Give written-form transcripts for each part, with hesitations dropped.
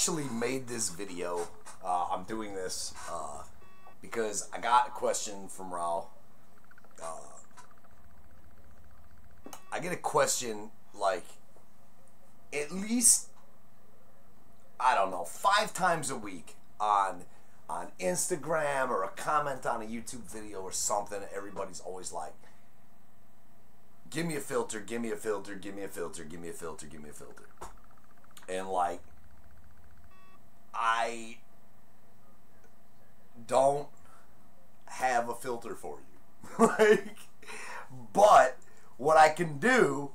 actually made this video. I'm doing this because I got a question from Raul. I get a question like at least, I don't know, 5 times a week on Instagram or a comment on a YouTube video or something. Everybody's always like, give me a filter, give me a filter, give me a filter, give me a filter, give me a filter. And like, I don't have a filter for you. Like, but what I can do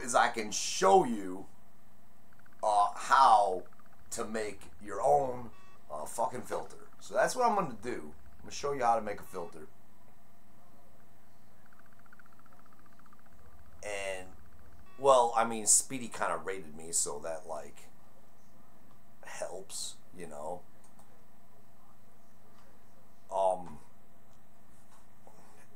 is I can show you how to make your own fucking filter. So that's what I'm going to do. I'm going to show you how to make a filter. And, well, I mean, Speedy kind of rated me, so that, like, helps, you know.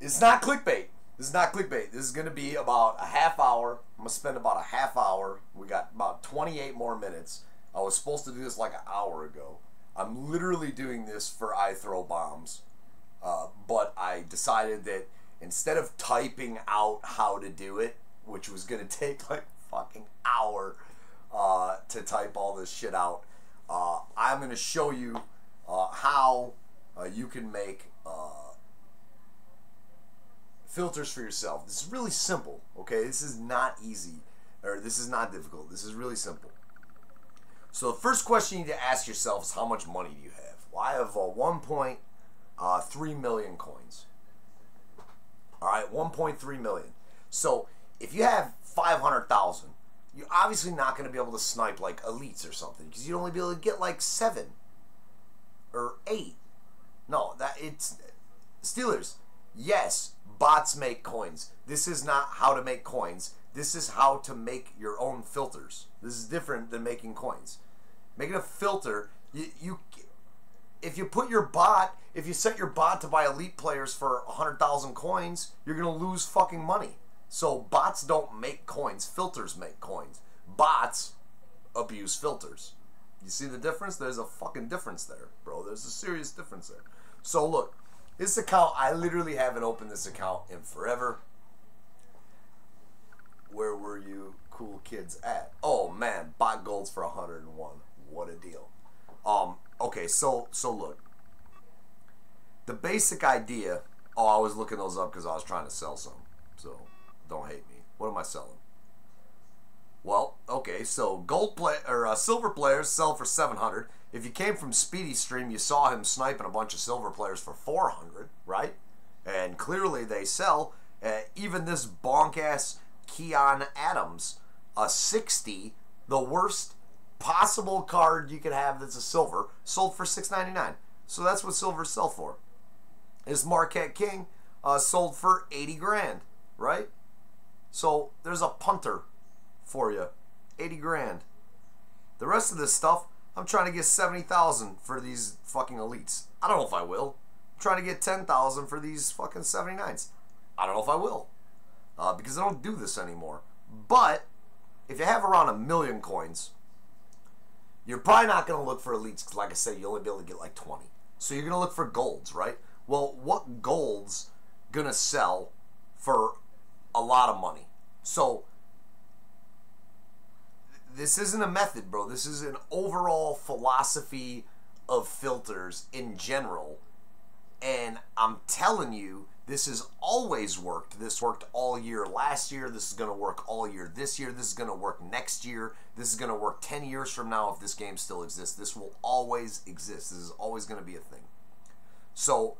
It's not clickbait. This is not clickbait. This is going to be about a half hour. I'm going to spend about a half hour. We got about 28 more minutes. I was supposed to do this like an hour ago. I'm literally doing this for I Throw Bombs. But I decided that instead of typing out how to do it, which was going to take like a fucking hour to type all this shit out, I'm going to show you how you can make filters for yourself. This is really simple, okay? This is not easy, or this is not difficult. This is really simple. So the first question you need to ask yourself is, how much money do you have? Well, I have 1.3 million coins. All right, 1.3 million. So if you have 500,000, you're obviously not going to be able to snipe like elites or something, because you'd only be able to get like 7 or 8. No, it's Steelers. Yes, bots make coins. This is not how to make coins. This is how to make your own filters. This is different than making coins. Making a filter, if you put your bot, if you set your bot to buy elite players for 100,000 coins, you're going to lose fucking money. So bots don't make coins. Filters make coins. Bots abuse filters. You see the difference? There's a fucking difference there, bro. There's a serious difference there. So look, this account, I literally haven't opened this account in forever. Where were you cool kids at? Oh man, bot golds for 101. What a deal. Okay, so look. The basic idea, I was looking those up because I was trying to sell some. So don't hate me. What am I selling? Well, okay, so silver players sell for 700. If you came from Speedy's stream, you saw him sniping a bunch of silver players for 400, right? And clearly they sell. Even this bonk-ass Keon Adams, a 60, the worst possible card you could have that's a silver, sold for $6.99. So that's what silvers sell for. This Marquette King sold for 80 grand, right? So there's a punter for you, 80 grand. The rest of this stuff, I'm trying to get 70,000 for these fucking elites. I don't know if I will. I'm trying to get 10,000 for these fucking 79s. I don't know if I will, because I don't do this anymore. But if you have around 1 million coins, you're probably not going to look for elites, because like I said, you only be able to get like 20. So you're going to look for golds, right? Well, what gold's going to sell for a lot of money? So this isn't a method, bro. This is an overall philosophy of filters in general. And I'm telling you, this has always worked. This worked all year last year. This is going to work all year this year. This is going to work next year. This is going to work 10 years from now if this game still exists. This will always exist. This is always going to be a thing. So,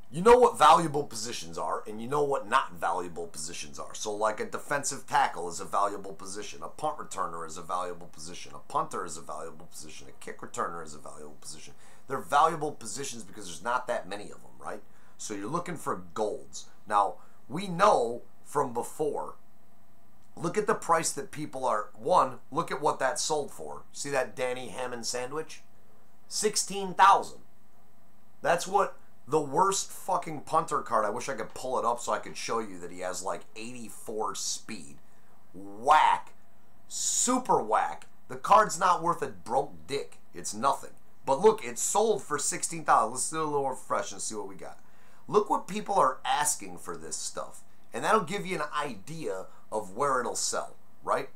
you know what valuable positions are, and you know what not valuable positions are. So like a defensive tackle is a valuable position. A punt returner is a valuable position. A punter is a valuable position. A kick returner is a valuable position. They're valuable positions because there's not that many of them, right? So you're looking for golds. Now, we know from before, look at the price that people are, look at what that sold for. See that Danny Hammond sandwich? 16,000. That's what the worst fucking punter card, I wish I could pull it up so I could show you that he has like 84 speed. Whack super whack. The card's not worth a broke dick. It's nothing. But look, it sold for $16,000. Let's do a little refresh and see what we got. Look what people are asking for this stuff. And that'll give you an idea of where it'll sell, right?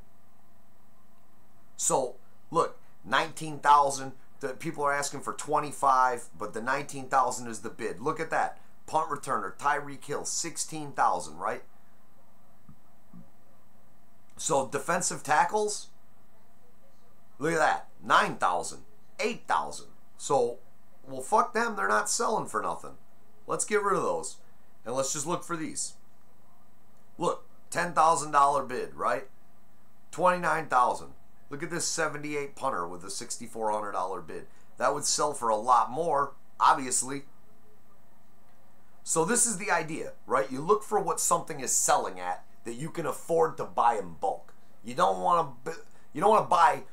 So, look, 19,000. The people are asking for 25, but the 19,000 is the bid. Look at that. Punt returner, Tyreek Hill, 16,000, right? So, defensive tackles, look at that. 9,000, 8,000. So, well, fuck them. They're not selling for nothing. Let's get rid of those. And let's just look for these. Look, $10,000 bid, right? 29,000. Look at this 78 punter with a $6,400 bid. That would sell for a lot more, obviously. So this is the idea, right? You look for what something is selling at that you can afford to buy in bulk. You don't want to buy,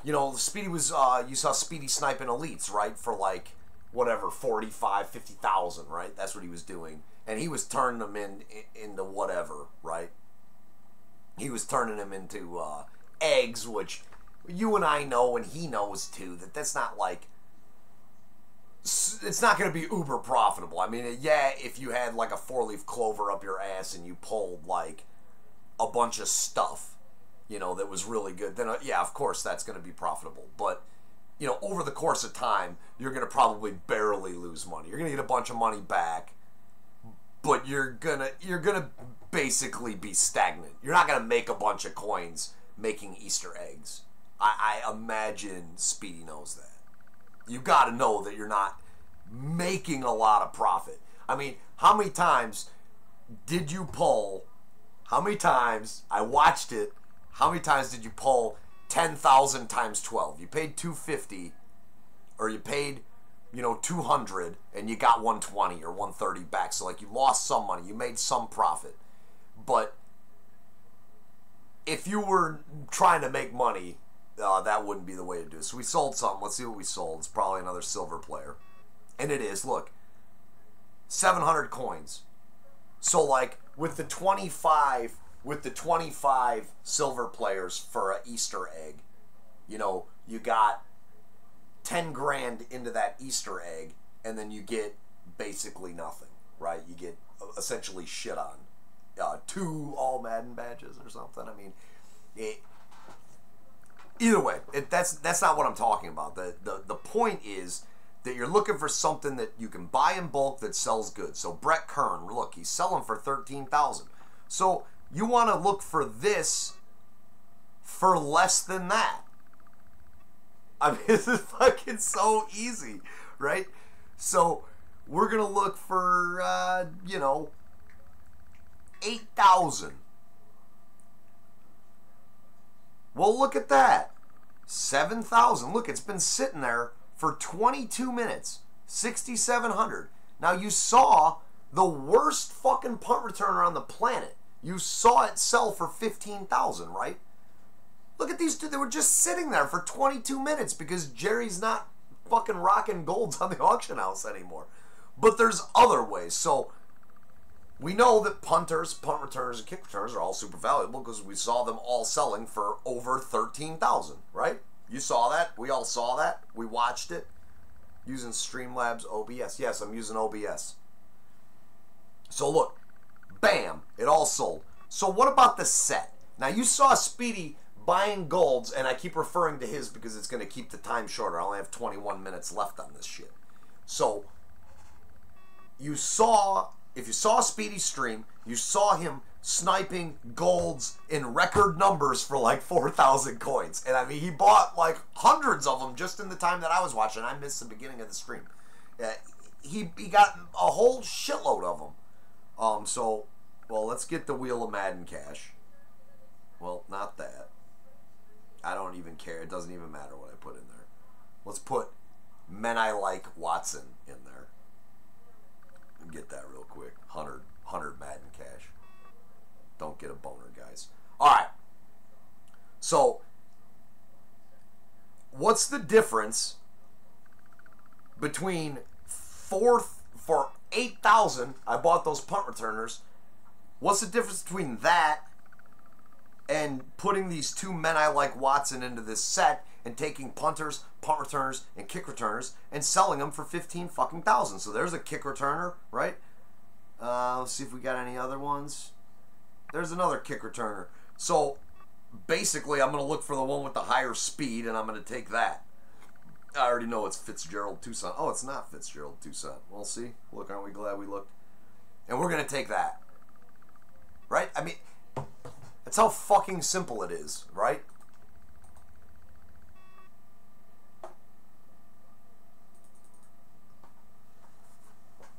you know, Speedy was you saw Speedy sniping elites, right? For like whatever, 45, 50,000, right? That's what he was doing. And he was turning them into whatever, right? He was turning them into eggs, which you and I know, and he knows too, that's not like, it's not going to be uber profitable. I mean, yeah, if you had like a 4-leaf clover up your ass and you pulled like a bunch of stuff, you know, that was really good, then yeah, of course that's going to be profitable. But, you know, over the course of time, you're going to probably barely lose money. You're going to get a bunch of money back, but you're gonna basically be stagnant. You're not going to make a bunch of coins making Easter eggs. I imagine Speedy knows that. You got to know that you're not making a lot of profit. I mean, how many times did you pull? How many times, I watched it, how many times did you pull 10,000 times 12? You paid 250, or you paid, you know, 200, and you got 120 or 130 back. So like you lost some money, you made some profit. But if you were trying to make money, that wouldn't be the way to do it. So we sold something. Let's see what we sold. It's probably another silver player. And it is. Look. 700 coins. So like with the 25 silver players for an Easter egg, you know, you got 10 grand into that Easter egg, and then you get basically nothing, right? You get essentially shit on. 2 all Madden badges or something. I mean, either way, that's not what I'm talking about. The point is that you're looking for something that you can buy in bulk that sells good. So Brett Kern, look, he's selling for 13,000. So you want to look for this for less than that. I mean, this is fucking so easy, right? So we're gonna look for you know, 8,000. Well, look at that. 7,000. Look, it's been sitting there for 22 minutes. 6,700. Now, you saw the worst fucking punt returner on the planet. You saw it sell for 15,000, right? Look at these two. They were just sitting there for 22 minutes because Jerry's not fucking rocking golds on the auction house anymore. But there's other ways. So we know that punters, punt returners, and kick returners are all super valuable because we saw them all selling for over 13,000, right? You saw that. We all saw that. We watched it using Streamlabs OBS. Yes, I'm using OBS. So look, bam, it all sold. So what about the set? Now you saw Speedy buying golds, and I keep referring to his because it's going to keep the time shorter. I only have 21 minutes left on this shit. So you saw, if you saw Speedy's stream, you saw him sniping golds in record numbers for like 4,000 coins. And I mean, he bought like hundreds of them just in the time that I was watching. I missed the beginning of the stream. He got a whole shitload of them. So, well, let's get the Wheel of Madden cash. Well, not that. I don't even care. It doesn't even matter what I put in there. Let's put Men I Like Watson in there. Get that real quick. 100 Madden cash. Don't get a boner, guys. Alright. So, what's the difference between for 8,000, I bought those punt returners. What's the difference between that and putting these two men I like Watson into this set and taking punters, punt returners, and kick returners and selling them for 15 fucking thousand. So there's a kick returner, right? Let's see if we got any other ones. There's another kick returner. So basically, I'm going to look for the one with the higher speed, and I'm going to take that. I already know it's Fitzgerald Toussaint. Oh, it's not Fitzgerald Toussaint. We'll see. Look, aren't we glad we looked? And we're going to take that. Right? I mean, that's how fucking simple it is, right?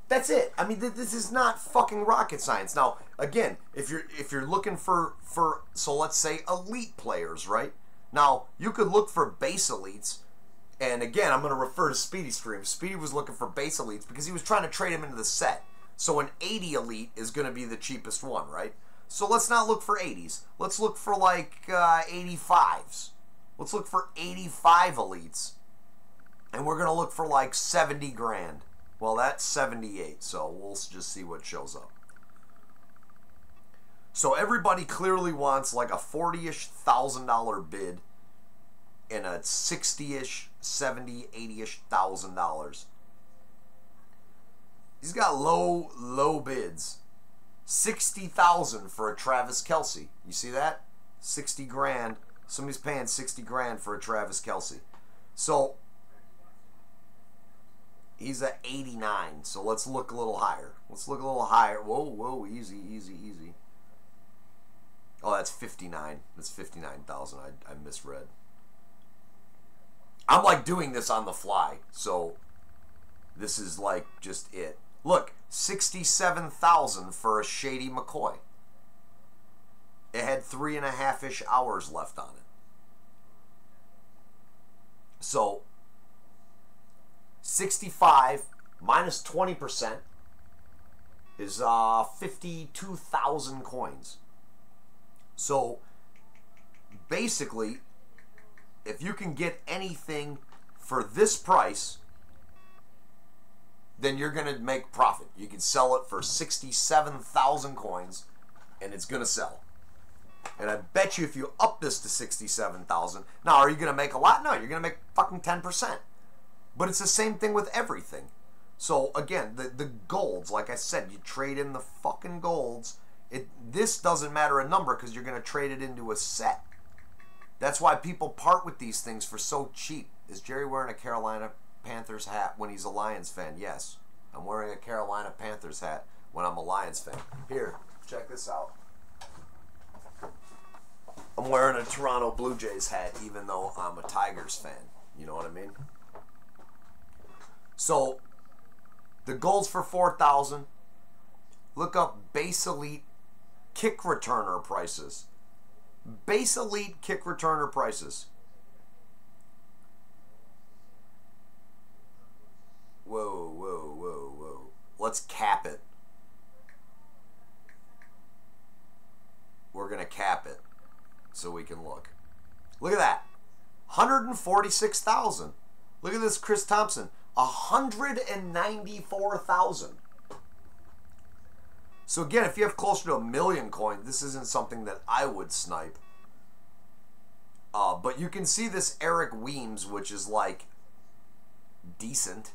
That's it. I mean, this is not fucking rocket science. Now, again, if you're looking for so let's say elite players, right? Now, you could look for base elites. And again, I'm going to refer to Speedy Stream. Speedy was looking for base elites because he was trying to trade him into the set. So an 80 elite is going to be the cheapest one, right? So let's not look for 80s. Let's look for like 85s. Let's look for 85 elites. And we're going to look for like 70 grand. Well, that's 78, so we'll just see what shows up. So everybody clearly wants like a $40-ish thousand bid and a 60-ish, 70, 80-ish $1,000. He's got low bids. 60,000 for a Travis Kelce. You see that? 60 grand. Somebody's paying 60 grand for a Travis Kelce. So he's at 89. So let's look a little higher. Let's look a little higher. Whoa, easy. Oh, that's 59. That's 59,000. I misread. I'm like doing this on the fly, so this is like just it. Look, 67,000 for a Shady McCoy. It had 3.5-ish hours left on it. So 65 minus 20% is 52,000 coins. So basically, if you can get anything for this price, then you're going to make profit. You can sell it for 67,000 coins, and it's going to sell. And I bet you if you up this to 67,000, now are you going to make a lot? No, you're going to make fucking 10%. But it's the same thing with everything. So again, the golds, like I said, you trade in the fucking golds. This doesn't matter a number because you're going to trade it into a set. That's why people part with these things for so cheap. Is Jerry wearing a Carolina Panthers hat when he's a Lions fan? Yes. I'm wearing a Carolina Panthers hat when I'm a Lions fan. Here, check this out. I'm wearing a Toronto Blue Jays hat even though I'm a Tigers fan. You know what I mean? So, the goals for 4,000. Look up base elite kick returner prices. Base elite kick returner prices. Whoa. Let's cap it. We're going to cap it so we can look. Look at that. 146,000. Look at this Chris Thompson. 194,000. So again, if you have closer to 1 million coins, this isn't something that I would snipe. But you can see this Eric Weems, which is like decent.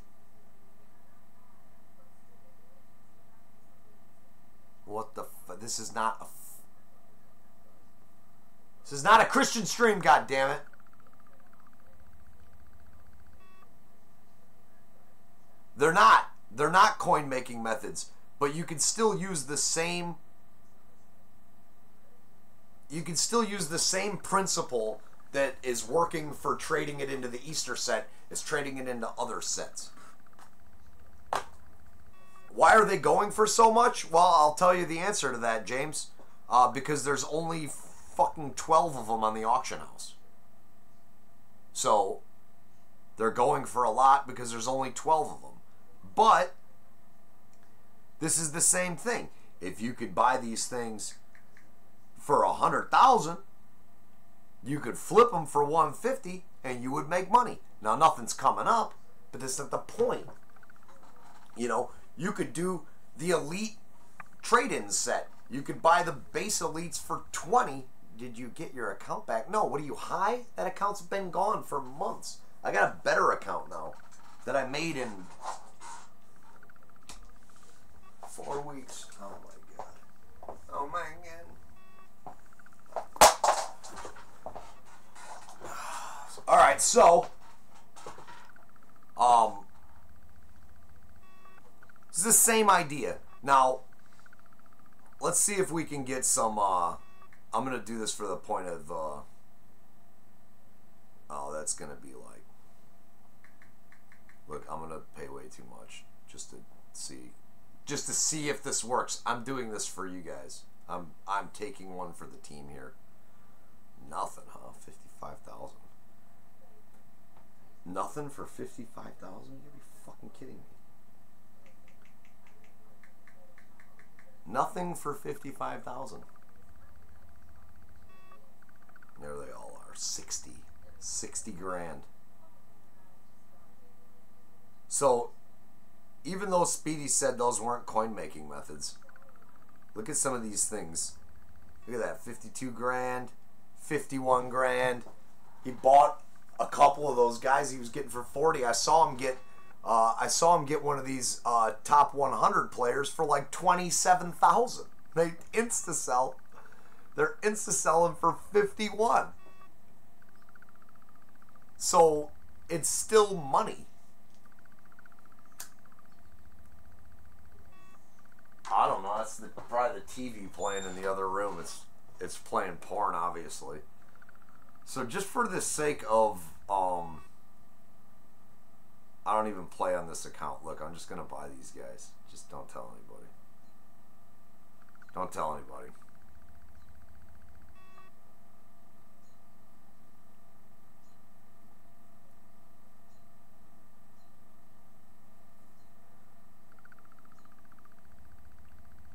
What the this is not a this is not a Christian stream, goddammit. They're not coin making methods. But you can still use the same principle that is working for trading it into the Easter set as trading it into other sets. Why are they going for so much? Well, I'll tell you the answer to that, James. Because there's only fucking 12 of them on the auction house. So they're going for a lot because there's only 12 of them. But this is the same thing. If you could buy these things for 100,000, you could flip them for 150 and you would make money. Now nothing's coming up, but that's not the point. You know, you could do the elite trade-in set. You could buy the base elites for 20, did you get your account back? No, what are you, high? That account's been gone for months. I got a better account now that I made in 4 weeks. Oh my god. Oh my god. Alright, so it's the same idea. Now, let's see if we can get some, I'm going to do this for the point of, oh, that's going to be like, look, I'm going to pay way too much just to see if this works. I'm doing this for you guys. I'm taking one for the team here. Nothing, huh? 55,000. Nothing for 55,000? You're gonna be fucking kidding me. Nothing for 55,000. There they all are. 60 grand. So, even though Speedy said those weren't coin making methods, look at some of these things. Look at that. 52 grand, 51 grand. He bought a couple of those guys he was getting for 40. I saw him get one of these top 100 players for like 27,000. They insta sell. They're insta selling for 51. So it's still money. I don't know. That's probably the TV playing in the other room. It's playing porn, obviously. So just for the sake of I don't even play on this account. Look, I'm just gonna buy these guys. Just don't tell anybody. Don't tell anybody.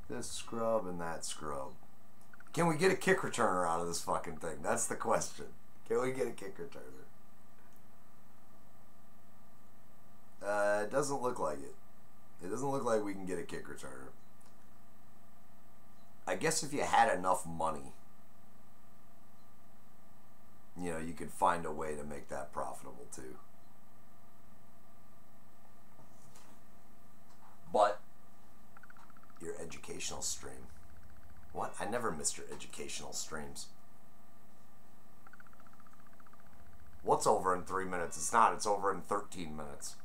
This scrub and that scrub. Can we get a kick returner out of this fucking thing? That's the question. Can we get a kick returner? It doesn't look like it. It doesn't look like we can get a kick returner. I guess if you had enough money, you know, you could find a way to make that profitable too. But your educational stream. What? I never missed your educational streams. What's over in 3 minutes? It's not. It's over in 13 minutes.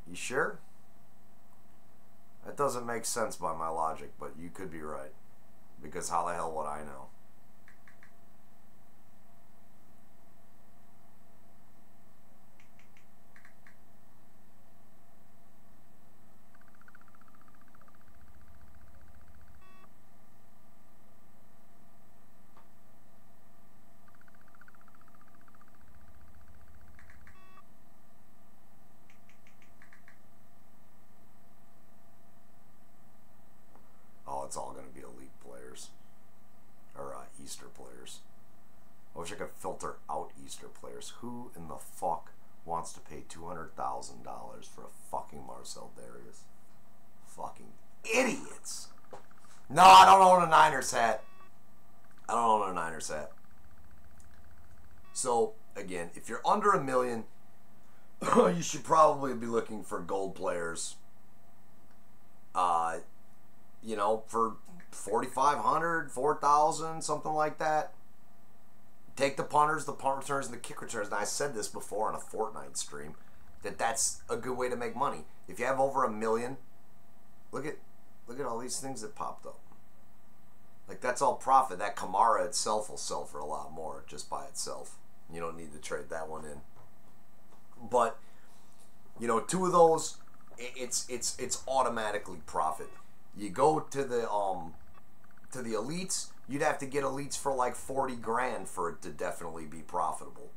You sure? That doesn't make sense by my logic, but you could be right. Because how the hell would I know? It's all going to be elite players. Or Easter players. I wish I could filter out Easter players. Who in the fuck wants to pay $200,000 for a fucking Marcel Darius? Fucking idiots. No, I don't own a Niners hat. I don't own a Niners hat. So, again, if you're under $1 million, you should probably be looking for gold players. You know, for 4,500, 4,000, something like that. Take the punters, the punt returns, and the kick returns. And I said this before on a Fortnite stream, that's a good way to make money. If you have over $1 million, look at all these things that popped up. Like, that's all profit. That Kamara itself will sell for a lot more just by itself. You don't need to trade that one in. But, you know, 2 of those, it's automatically profit. You go to the elites, you'd have to get elites for like 40 grand for it to definitely be profitable.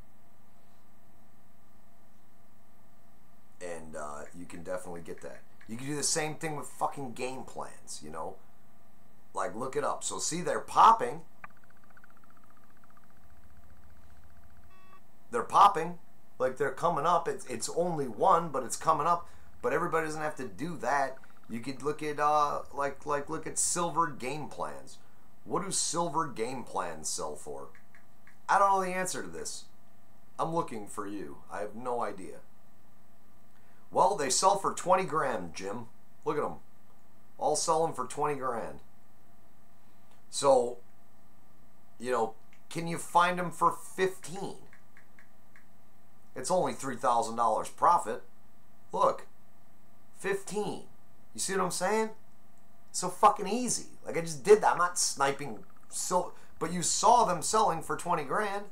And you can definitely get that. You can do the same thing with fucking game plans, you know. Like, look it up. So see, they're popping. They're popping. Like, they're coming up. It's only one, but it's coming up. But everybody doesn't have to do that. You could look at look at silver game plans. What do silver game plans sell for? I don't know the answer to this. I'm looking for you. I have no idea. Well, they sell for 20 grand, Jim. Look at them. All selling for 20 grand. So, you know, can you find them for 15? It's only $3,000 profit. Look. 15. You see what I'm saying? So fucking easy. Like, I just did that. I'm not sniping. But you saw them selling for 20 grand.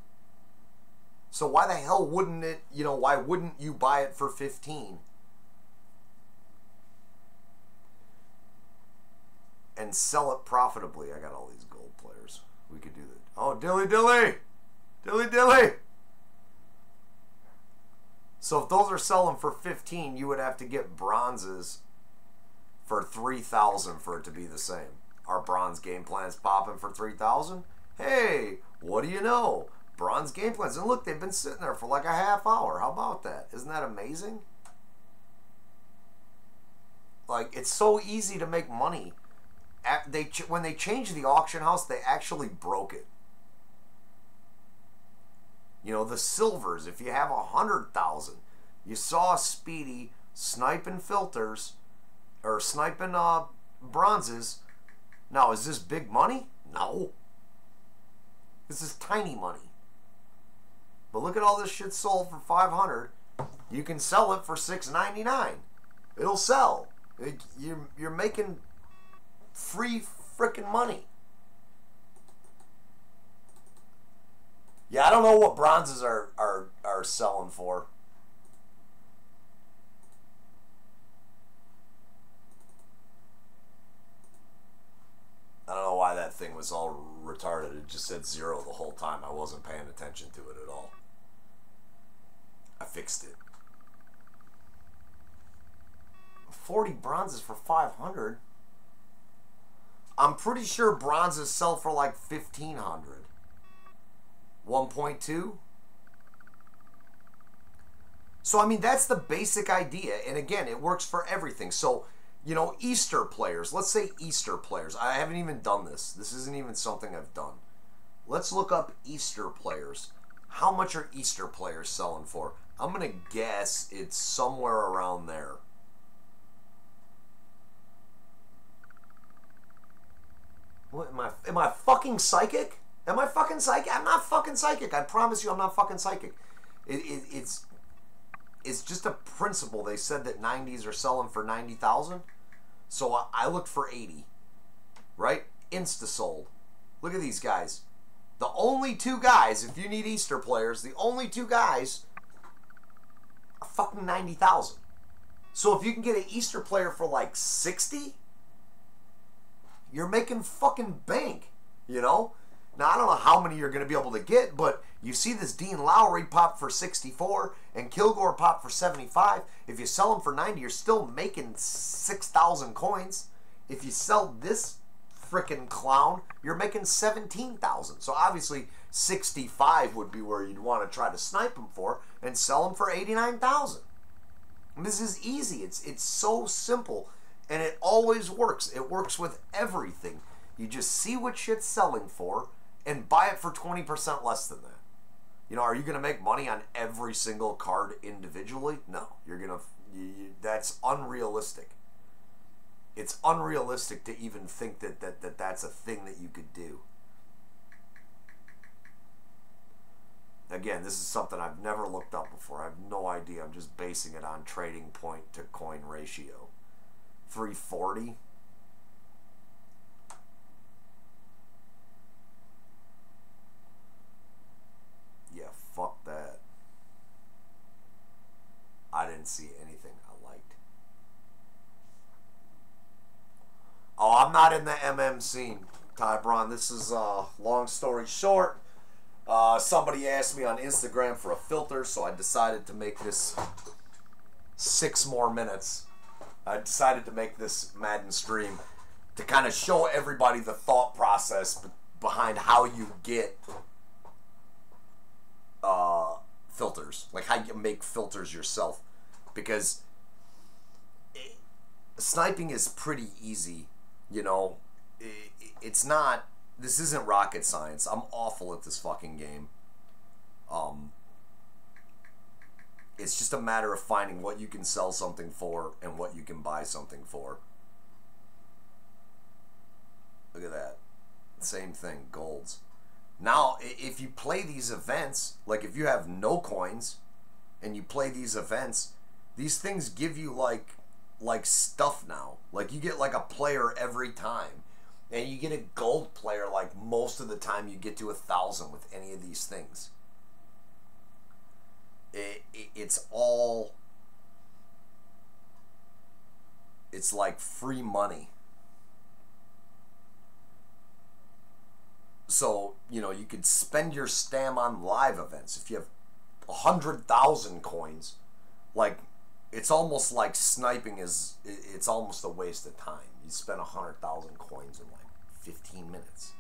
So why the hell wouldn't it, you know, why wouldn't you buy it for 15? And sell it profitably. I got all these gold players. We could do that. Oh, dilly dilly! Dilly dilly! So if those are selling for 15, you would have to get bronzes for 3,000 for it to be the same. Our bronze game plans popping for 3,000? Hey, what do you know? Bronze game plans. And look, they've been sitting there for like a half hour. How about that? Isn't that amazing? Like, it's so easy to make money. When they changed the auction house, they actually broke it. You know, the silvers, if you have 100,000, you saw Speedy sniping filters, or sniping bronzes. Now, is this big money? No. This is tiny money. But look at all this shit sold for 500. You can sell it for $6.99. It'll sell. You're making free frickin' money. Yeah, I don't know what bronzes are selling for. I don't know why that thing was all retarded. It just said 0 the whole time. I wasn't paying attention to it at all. I fixed it. 40 bronzes for 500. I'm pretty sure bronzes sell for like 1,500. 1.2. So I mean, that's the basic idea, and again, it works for everything. So, you know, Easter players. Let's say Easter players. I haven't even done this. This isn't even something I've done. Let's look up Easter players. How much are Easter players selling for? I'm gonna guess it's somewhere around there. What am I fucking psychic? Am I fucking psychic? I'm not fucking psychic. I promise you I'm not fucking psychic. It's just a principle. They said that 90s are selling for 90,000. So I looked for 80. Right? Insta sold. Look at these guys. The only two guys, if you need Easter players, the only two guys are fucking 90,000. So if you can get an Easter player for like 60, you're making fucking bank, you know? Now, I don't know how many you're going to be able to get, but you see this Dean Lowry pop for 64 and Kilgore pop for 75. If you sell them for 90, you're still making 6,000 coins. If you sell this frickin' clown, you're making 17,000. So obviously 65 would be where you'd want to try to snipe them for and sell them for 89,000. This is easy. It's so simple, and it always works. It works with everything. You just see what shit's selling for and buy it for 20% less than that. You know, are you going to make money on every single card individually? No. You're going to... that's unrealistic. It's unrealistic to even think that that's a thing that you could do. Again, this is something I've never looked up before. I have no idea. I'm just basing it on trading point to coin ratio. 340. Yeah, fuck that. I didn't see anything I liked. Oh, I'm not in the MM scene, Ty Braun. This is long story short. Somebody asked me on Instagram for a filter, so I decided to make this 6 more minutes. I decided to make this Madden stream to kind of show everybody the thought process behind how you get filters, like how you make filters yourself. Because sniping is pretty easy, you know. It's not, this isn't rocket science. I'm awful at this fucking game. It's just a matter of finding what you can sell something for and what you can buy something for. Look at that. Same thing, golds. Now, if you play these events, like if you have no coins and you play these events, these things give you like stuff now. Like you get like a player every time. And you get a gold player like most of the time you get to 1,000 with any of these things. It's all, it's like free money. So, you know, you could spend your stam on live events. If you have 100,000 coins, like, it's almost like sniping is, it's almost a waste of time. You spend 100,000 coins in like 15 minutes.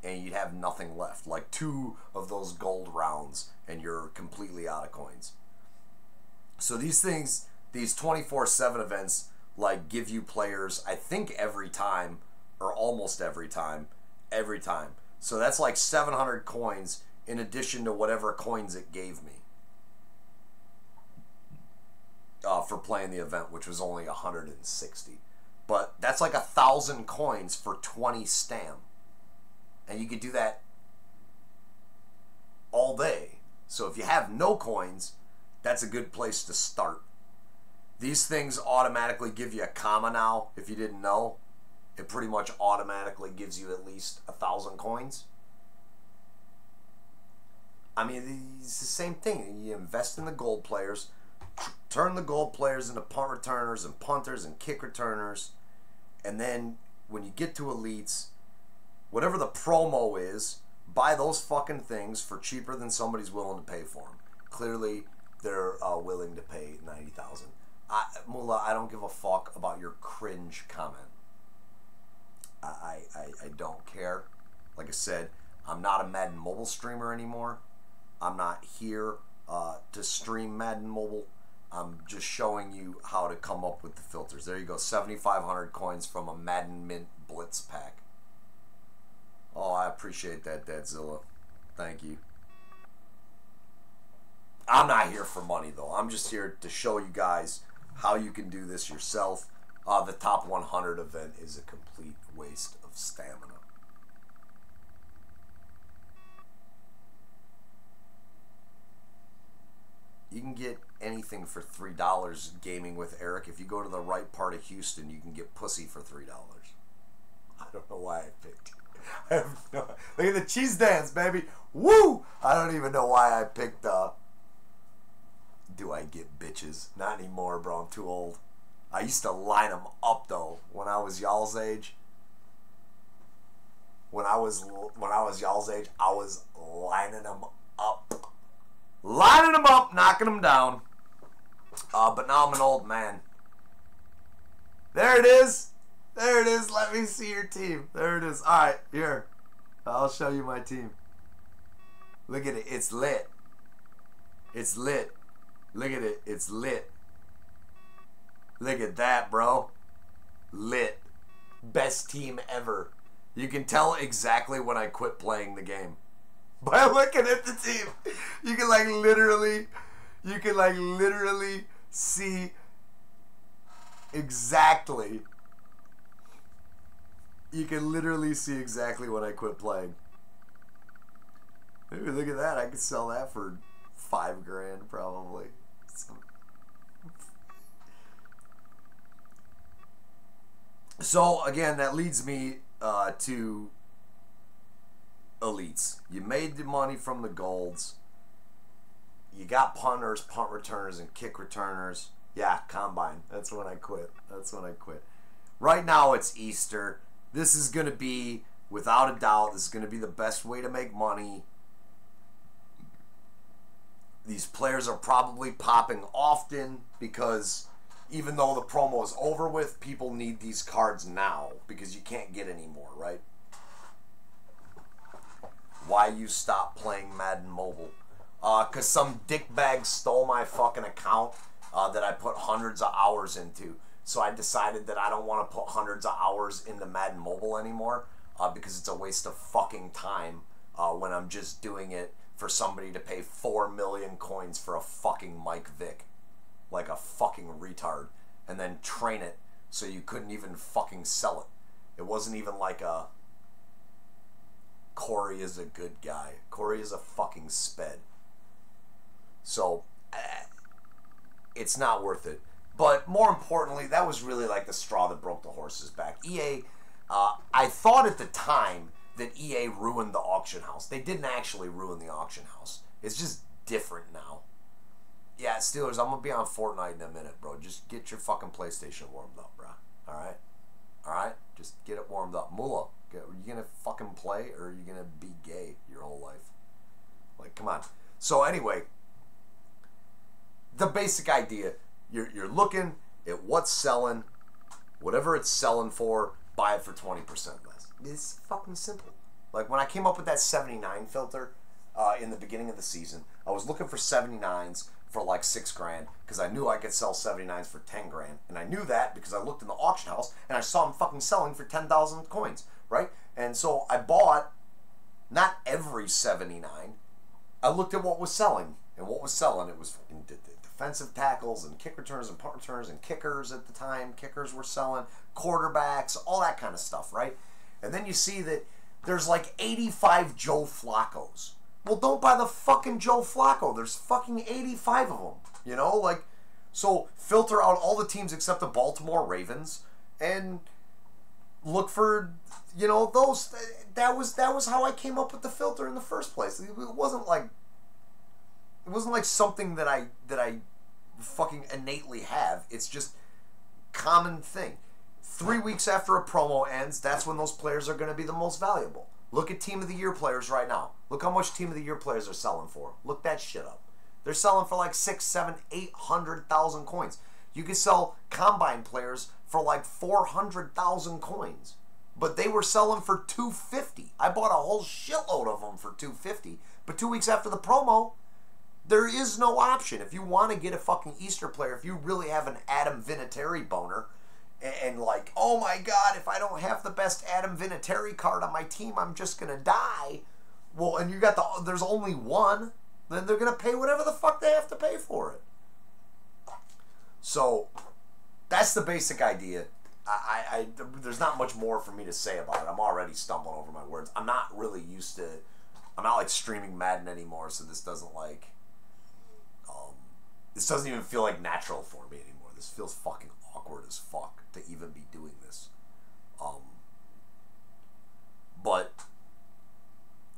And you'd have nothing left. Like 2 of those gold rounds and you're completely out of coins. So these things, these 24/7 events, like give you players, I think every time, or almost every time. So that's like 700 coins in addition to whatever coins it gave me. For playing the event, which was only 160. But that's like 1,000 coins for 20 stam. And you could do that all day. So if you have no coins, that's a good place to start. These things automatically give you a comma now, if you didn't know. It pretty much automatically gives you at least 1,000 coins. I mean, it's the same thing. You invest in the gold players, turn the gold players into punt returners and punters and kick returners, and then when you get to elites, whatever the promo is, buy those fucking things for cheaper than somebody's willing to pay for them. Clearly, they're willing to pay 90,000. Mullah, I don't give a fuck about your cringe comment. I don't care. Like I said, I'm not a Madden Mobile streamer anymore. I'm not here to stream Madden Mobile. I'm just showing you how to come up with the filters. There you go, 7,500 coins from a Madden Mint Blitz pack. Oh, I appreciate that, Dadzilla. Thank you. I'm not here for money, though. I'm just here to show you guys how you can do this yourself. The top 100 event is a complete waste of stamina. You can get anything for $3 gaming with Eric. If you go to the right part of Houston, you can get pussy for $3. I don't know why I picked. I have no, look at the cheese dance, baby. Woo! I don't even know why I picked do I get bitches? Not anymore, bro. I'm too old. I used to line them up though when I was y'all's age. When I was y'all's age, I was lining them up. Lining them up, knocking them down. But now I'm an old man. There it is. There it is. Let me see your team. There it is. All right, here. I'll show you my team. Look at it. It's lit. It's lit. Look at it. It's lit. Look at that, bro. Lit. Best team ever. You can tell exactly when I quit playing the game by looking at the team. You can like literally see exactly. You can literally see exactly when I quit playing. Maybe look at that. I could sell that for $5 grand probably. So again, that leads me to elites. You made the money from the golds. You got punters, punt returners, and kick returners. Yeah, combine. That's when I quit. That's when I quit. Right now it's Easter. This is going to be, without a doubt, this is going to be the best way to make money. These players are probably popping often because even though the promo is over with, people need these cards now because you can't get any more, right? Why you stop playing Madden Mobile? Because some dickbag stole my fucking account that I put hundreds of hours into. So I decided that I don't want to put hundreds of hours into Madden Mobile anymore because it's a waste of fucking time when I'm just doing it for somebody to pay 4 million coins for a fucking Mike Vick. Like a fucking retard. And then train it so you couldn't even fucking sell it. It wasn't even like a Corey is a good guy. Corey is a fucking sped. So it's not worth it. But more importantly, that was really like the straw that broke the horse's back. EA, I thought at the time that EA ruined the auction house. They didn't actually ruin the auction house. It's just different now. Yeah, Steelers, I'm going to be on Fortnite in a minute, bro. Just get your fucking PlayStation warmed up, bro. Alright? Alright? Just get it warmed up. Mullah, are you going to fucking play or are you going to be gay your whole life? Like, come on. So anyway, the basic idea, you're looking at what's selling, whatever it's selling for, buy it for 20% less. It's fucking simple. Like when I came up with that 79 filter in the beginning of the season, I was looking for 79s for like $6 grand because I knew I could sell 79s for 10 grand. And I knew that because I looked in the auction house and I saw them fucking selling for 10,000 coins, right? And so I bought not every 79. I looked at what was selling. And what was selling, it was defensive tackles and kick returners and punt returners and kickers at the time. Kickers were selling, quarterbacks, all that kind of stuff, right? And then you see that there's like 85 Joe Floccos. Well, don't buy the fucking Joe Flacco. There's fucking 85 of them, you know? Like, so filter out all the teams except the Baltimore Ravens and look for, you know, those. That was how I came up with the filter in the first place. It wasn't like something that I fucking innately have. It's just common thing. 3 weeks after a promo ends, that's when those players are going to be the most valuable. Look at Team of the Year players right now. Look how much Team of the Year players are selling for. Look that shit up. They're selling for like 6, 7, 800,000 coins. You could sell Combine players for like 400,000 coins. But they were selling for 250. I bought a whole shitload of them for 250. But 2 weeks after the promo, there is no option. If you want to get a fucking Easter player, if you really have an Adam Vinatieri boner, and like, oh my God, if I don't have the best Adam Vinatieri card on my team, I'm just going to die. Well, and you got there's only one, then they're going to pay whatever the fuck they have to pay for it. So, that's the basic idea. There's not much more for me to say about it. I'm already stumbling over my words. I'm not really used to, I'm not like streaming Madden anymore, so this doesn't like, this doesn't even feel like natural for me anymore. This feels fucking awkward as fuck to even be doing this. But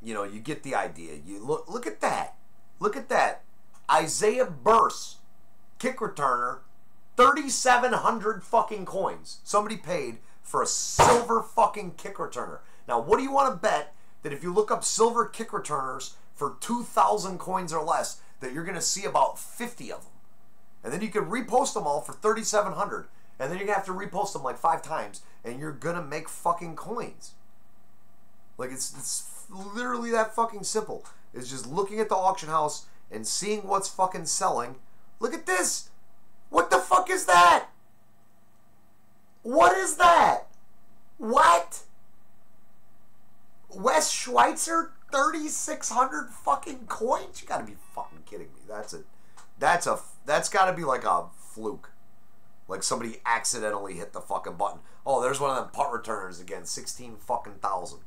you know, you get the idea. You look at that. Look at that. Isaiah Burse, kick returner, 3,700 fucking coins. Somebody paid for a silver fucking kick returner. Now, what do you want to bet that if you look up silver kick returners for 2,000 coins or less, that you're going to see about 50 of them? And then you can repost them all for 3,700. And then you're going to have to repost them like 5 times. And you're going to make fucking coins. Like, it's literally that fucking simple. It's just looking at the auction house and seeing what's fucking selling. Look at this. What the fuck is that? What is that? What? Wes Schweitzer, 3,600 fucking coins? You gotta be fucking kidding me. That's gotta be like a fluke. Like somebody accidentally hit the fucking button. Oh, there's one of them punt returners again. 16 fucking thousand.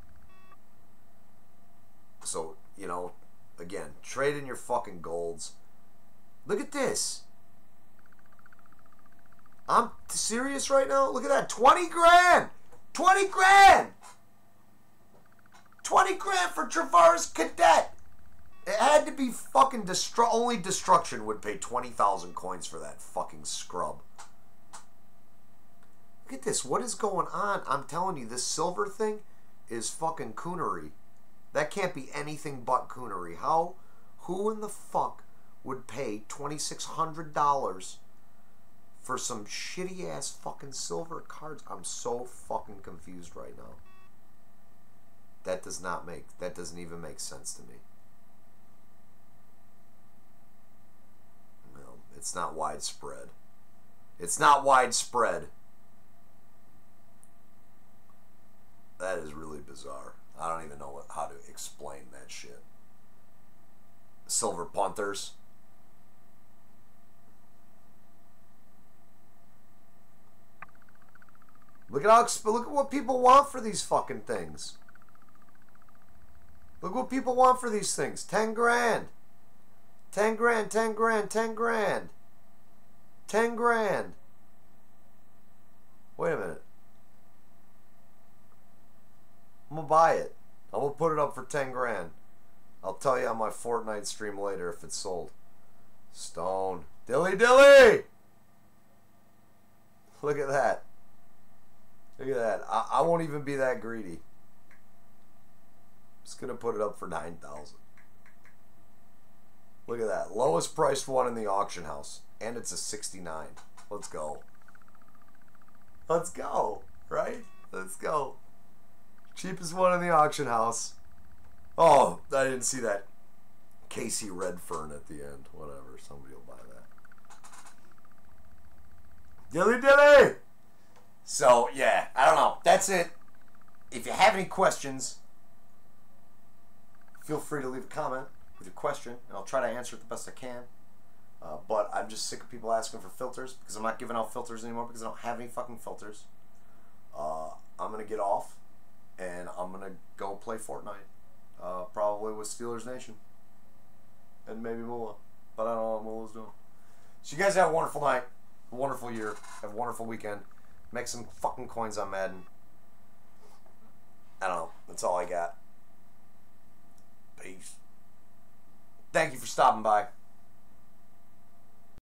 So, you know, again, trade in your fucking golds. Look at this. I'm serious right now? Look at that. 20 grand! 20 grand! 20 grand for Travaris Cadet! It had to be fucking only Destruction would pay 20,000 coins for that fucking scrub. Look at this. What is going on? I'm telling you, this silver thing is fucking coonery. That can't be anything but coonery. Who in the fuck would pay $2,600 for some shitty ass fucking silver cards? I'm so fucking confused right now. That doesn't even make sense to me. No, it's not widespread. It's not widespread. That is really bizarre. I don't even know how to explain that shit. Silver Panthers. Look at what people want for these fucking things. Look what people want for these things. 10 grand. 10 grand, 10 grand, 10 grand. 10 grand. Wait a minute. I'm gonna buy it. I'm gonna put it up for 10 grand. I'll tell you on my Fortnite stream later if it's sold. Stone. Dilly dilly! Look at that. Look at that. I won't even be that greedy. Just gonna put it up for 9,000. Look at that. Lowest priced one in the auction house. And it's a 69. Let's go. Let's go. Right? Let's go. Cheapest one in the auction house. Oh, I didn't see that. Casey Redfern at the end. Whatever. Somebody will buy that. Dilly dilly! So, yeah. I don't know. That's it. If you have any questions, feel free to leave a comment with your question, and I'll try to answer it the best I can. But I'm just sick of people asking for filters because I'm not giving out filters anymore because I don't have any fucking filters. I'm going to get off, and I'm going to go play Fortnite. Probably with Steelers Nation. And maybe Moolah. But I don't know what Moolah's doing. So you guys have a wonderful night, a wonderful year, have a wonderful weekend. Make some fucking coins on Madden. I don't know. That's all I got. Peace. Thank you for stopping by.